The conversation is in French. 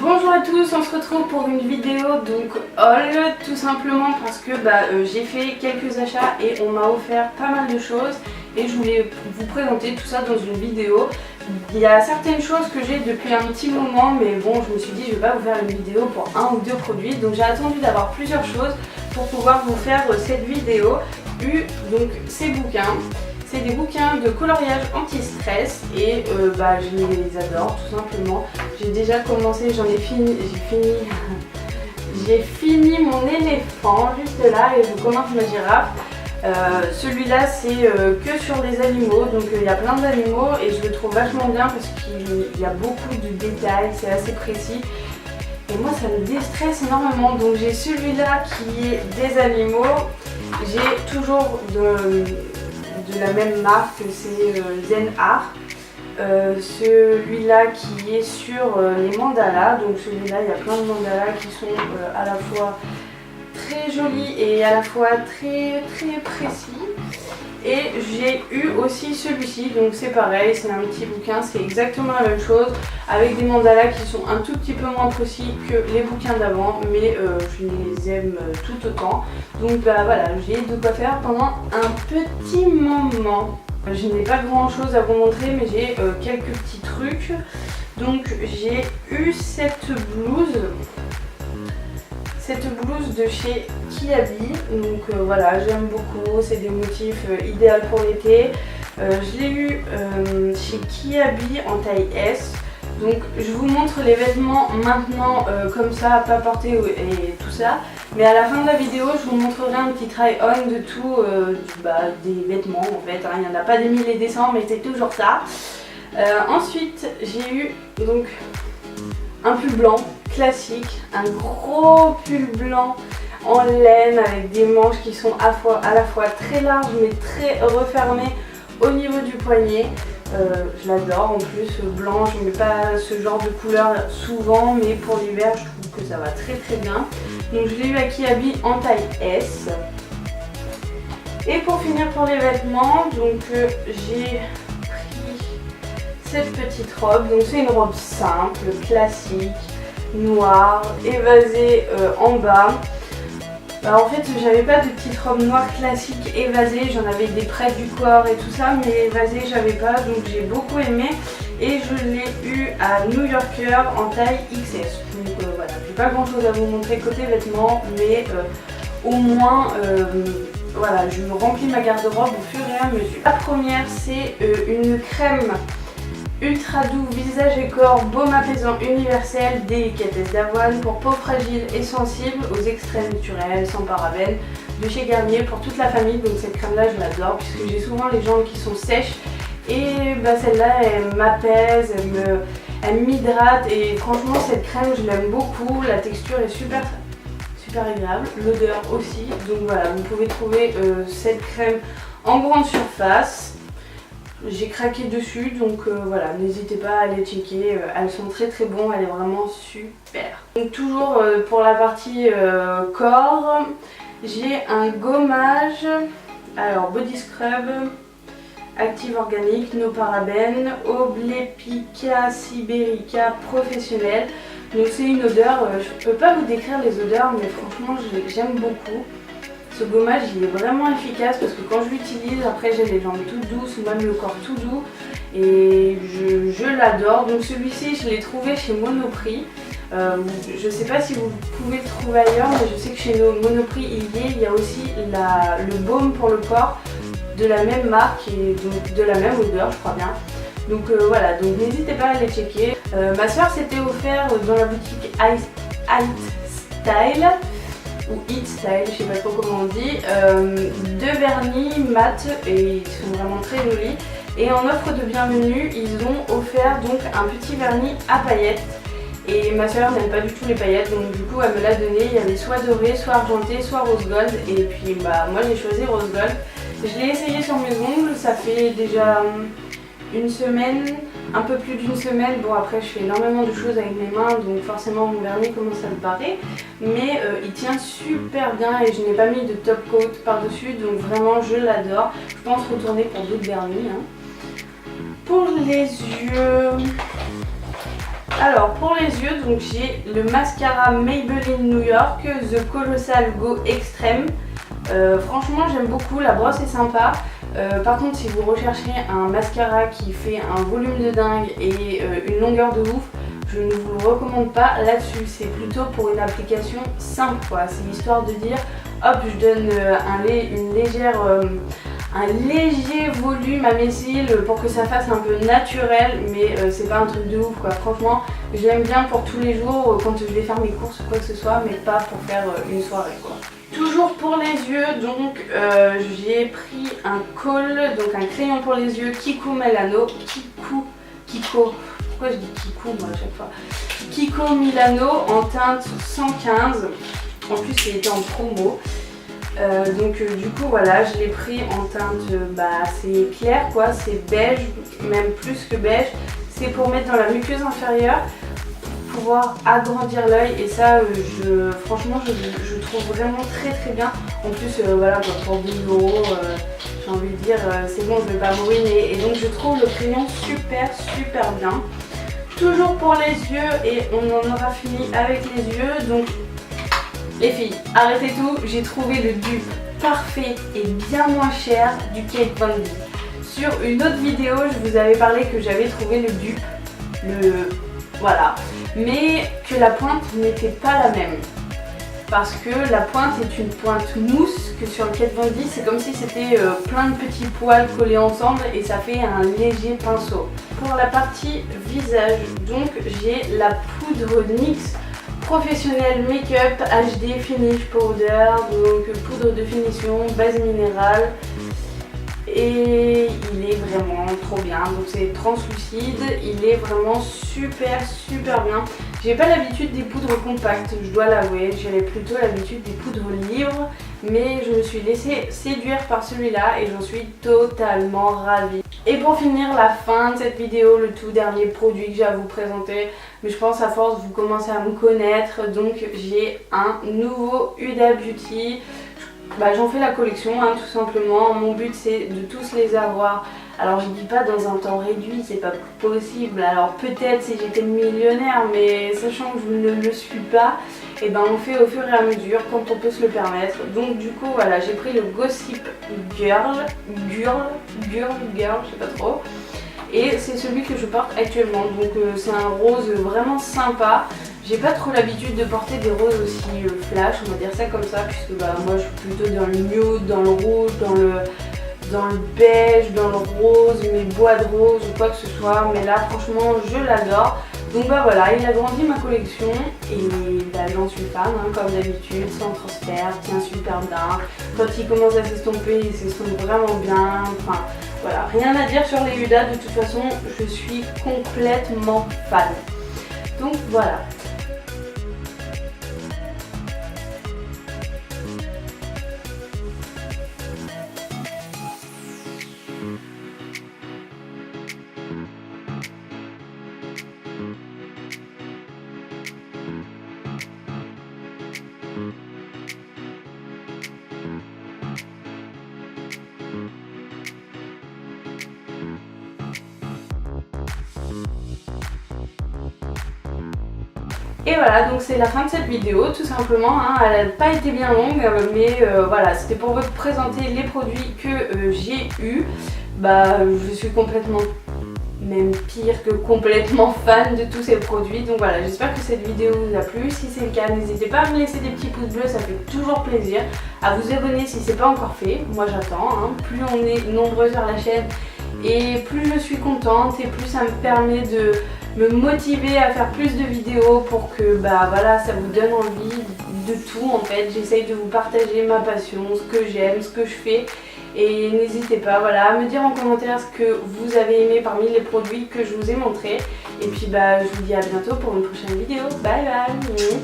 Bonjour à tous, on se retrouve pour une vidéo donc haul, tout simplement parce que j'ai fait quelques achats et on m'a offert pas mal de choses et je voulais vous présenter tout ça dans une vidéo. Il y a certaines choses que j'ai depuis un petit moment, mais bon, je me suis dit je vais pas vous faire une vidéo pour un ou deux produits, donc j'ai attendu d'avoir plusieurs choses pour pouvoir vous faire cette vidéo. Donc ces bouquins. C'est des bouquins de coloriage anti-stress et je les adore tout simplement. J'ai déjà commencé, j'ai fini mon éléphant juste là et je commence ma girafe. Celui-là c'est que sur les animaux, donc il y a plein d'animaux et je le trouve vachement bien parce qu'il y a beaucoup de détails, c'est assez précis. Et moi ça me déstresse énormément, donc j'ai celui-là qui est des animaux. J'ai toujours de la même marque, c'est Zen Art. Celui-là qui est sur les mandalas, donc celui-là il y a plein de mandalas qui sont à la fois très jolis et à la fois très précis. Et j'ai eu aussi celui-ci, donc c'est pareil, c'est un petit bouquin, c'est exactement la même chose, avec des mandalas qui sont un tout petit peu moins précis que les bouquins d'avant, mais je les aime tout autant. Donc voilà, j'ai de quoi faire pendant un petit moment. Je n'ai pas grand chose à vous montrer, mais j'ai quelques petits trucs. Donc j'ai eu cette blouse de chez Kiabi, donc voilà, j'aime beaucoup, c'est des motifs idéaux pour l'été. Je l'ai eu chez Kiabi en taille S, donc je vous montre les vêtements maintenant comme ça, pas portés et tout ça, mais à la fin de la vidéo je vous montrerai un petit try-on de tout, des vêtements en fait, hein. Il n'y en a pas des mille et des cents, mais c'est toujours ça. Ensuite j'ai eu donc un pull blanc classique, un gros pull blanc en laine avec des manches qui sont à la fois très larges mais très refermées au niveau du poignet. Je l'adore, en plus blanc, je ne mets pas ce genre de couleur souvent, mais pour l'hiver je trouve que ça va très bien. Donc je l'ai eu à Kiabi en taille S. Et pour finir pour les vêtements, donc j'ai pris cette petite robe. Donc c'est une robe simple, classique, noire, évasée en bas. Alors en fait j'avais pas de petite robe noire classique évasée, j'en avais des près du corps et tout ça, mais évasée j'avais pas, donc j'ai beaucoup aimé et je l'ai eu à New Yorker en taille XS. Donc voilà, j'ai pas grand chose à vous montrer côté vêtements, mais au moins voilà, je remplis ma garde-robe au fur et à mesure. La première c'est une crème ultra doux, visage et corps, baume apaisant universel, délicatesse d'avoine pour peau fragile et sensible aux extraits naturels, sans parabènes, de chez Garnier pour toute la famille. Donc cette crème là je l'adore puisque j'ai souvent les jambes qui sont sèches et celle-là elle m'apaise, elle m'hydrate et franchement cette crème je l'aime beaucoup, la texture est super agréable, l'odeur aussi. Donc voilà, vous pouvez trouver cette crème en grande surface. J'ai craqué dessus, donc voilà, n'hésitez pas à les checker, elles sont très bon, elle est vraiment super. Donc toujours pour la partie corps, j'ai un gommage, alors body scrub, active organique, no parabènes, Oblepica siberica professionnel. Donc c'est une odeur, je peux pas vous décrire les odeurs, mais franchement j'aime beaucoup. Ce gommage il est vraiment efficace parce que quand je l'utilise, après j'ai les jambes toutes douces, même le corps tout doux et je l'adore. Donc celui-ci je l'ai trouvé chez Monoprix. Je sais pas si vous pouvez le trouver ailleurs, mais je sais que chez Monoprix il y a aussi le baume pour le corps de la même marque et donc de la même odeur, je crois bien. Donc voilà, donc n'hésitez pas à les checker. Ma soeur s'était offert dans la boutique Hit Style ou Hit Style, je sais pas trop comment on dit, deux vernis mat et ils sont vraiment très jolis. Et en offre de bienvenue, ils ont offert donc un petit vernis à paillettes. Et ma soeur n'aime pas du tout les paillettes, donc du coup elle me l'a donné. Il y avait soit doré, soit argenté, soit rose gold. Et puis moi j'ai choisi rose gold. Je l'ai essayé sur mes ongles, ça fait déjà une semaine, un peu plus d'une semaine. Bon après je fais énormément de choses avec mes mains, donc forcément mon vernis commence à me barrer, mais il tient super bien et je n'ai pas mis de top coat par dessus, donc vraiment je l'adore. Je pense retourner pour d'autres vernis. Pour les yeux, Alors pour les yeux, donc j'ai le mascara Maybelline New York The Colossal Go Extreme. Franchement j'aime beaucoup, la brosse est sympa. Par contre si vous recherchez un mascara qui fait un volume de dingue et une longueur de ouf, je ne vous le recommande pas là-dessus. C'est plutôt pour une application simple quoi. C'est l'histoire de dire hop je donne un léger volume à mes cils pour que ça fasse un peu naturel, mais c'est pas un truc de ouf quoi. Franchement je l'aime bien pour tous les jours quand je vais faire mes courses ou quoi que ce soit, mais pas pour faire une soirée quoi. Toujours pour les yeux, donc j'ai pris un col, donc un crayon pour les yeux Kiko Milano, pourquoi je dis Kiko moi à chaque fois, Kiko Milano en teinte 115, en plus il était en promo. Du coup voilà, je l'ai pris en teinte c'est clair quoi, c'est beige, même plus que beige. C'est pour mettre dans la muqueuse inférieure, pour pouvoir agrandir l'œil, et ça franchement je trouve vraiment très bien. En plus voilà quoi, pour 10 €, j'ai envie de dire c'est bon, je vais pas me ruiner, et donc je trouve le crayon super bien. Toujours pour les yeux, et on en aura fini avec les yeux. Donc les filles, arrêtez tout, j'ai trouvé le dupe parfait et bien moins cher du Kat Von D. Sur une autre vidéo, je vous avais parlé que j'avais trouvé le dupe, voilà, mais que la pointe n'était pas la même. Parce que la pointe est une pointe mousse, que sur le Kat Von D, c'est comme si c'était plein de petits poils collés ensemble et ça fait un léger pinceau. Pour la partie visage, donc j'ai la poudre NYX Professionnel Make-up HD Finish Powder, donc poudre de finition, base minérale, et il est vraiment trop bien. Donc c'est translucide, il est vraiment super bien. J'ai pas l'habitude des poudres compactes, je dois l'avouer, j'avais plutôt l'habitude des poudres livres, mais je me suis laissée séduire par celui-là et j'en suis totalement ravie. Et pour finir la fin de cette vidéo, le tout dernier produit que j'ai à vous présenter, mais je pense à force vous commencez à me connaître, donc j'ai un nouveau Huda Beauty. J'en fais la collection tout simplement. Mon but c'est de tous les avoir. Alors je dis pas dans un temps réduit, c'est pas possible. Alors peut-être si j'étais millionnaire, mais sachant que je ne le suis pas, et on fait au fur et à mesure quand on peut se le permettre. Donc du coup voilà, j'ai pris le Gossip Girl, je sais pas trop. Et c'est celui que je porte actuellement. Donc c'est un rose vraiment sympa. J'ai pas trop l'habitude de porter des roses aussi flash, on va dire ça comme ça, puisque moi je suis plutôt dans le nude, dans le rouge, dans le beige, dans le rose, mes bois de rose ou quoi que ce soit. Mais là franchement je l'adore. Donc voilà, il a grandi ma collection et j'en suis fan comme d'habitude, sans transfert, tient super bien. Quand il commence à s'estomper, il s'estompe vraiment bien. Enfin voilà, rien à dire sur les Huda, de toute façon je suis complètement fan. Donc voilà. Et voilà, donc c'est la fin de cette vidéo tout simplement, elle n'a pas été bien longue, mais voilà, c'était pour vous présenter les produits que j'ai eus. Je suis complètement, même pire que complètement fan de tous ces produits. Donc voilà, j'espère que cette vidéo vous a plu. Si c'est le cas, n'hésitez pas à me laisser des petits pouces bleus, ça fait toujours plaisir. À vous abonner si c'est pas encore fait, moi j'attends. Plus on est nombreux sur la chaîne et plus je suis contente et plus ça me permet de me motiver à faire plus de vidéos pour que voilà, ça vous donne envie de tout en fait. J'essaye de vous partager ma passion, ce que j'aime, ce que je fais. Et n'hésitez pas à me dire en commentaire ce que vous avez aimé parmi les produits que je vous ai montrés. Et puis je vous dis à bientôt pour une prochaine vidéo. Bye bye.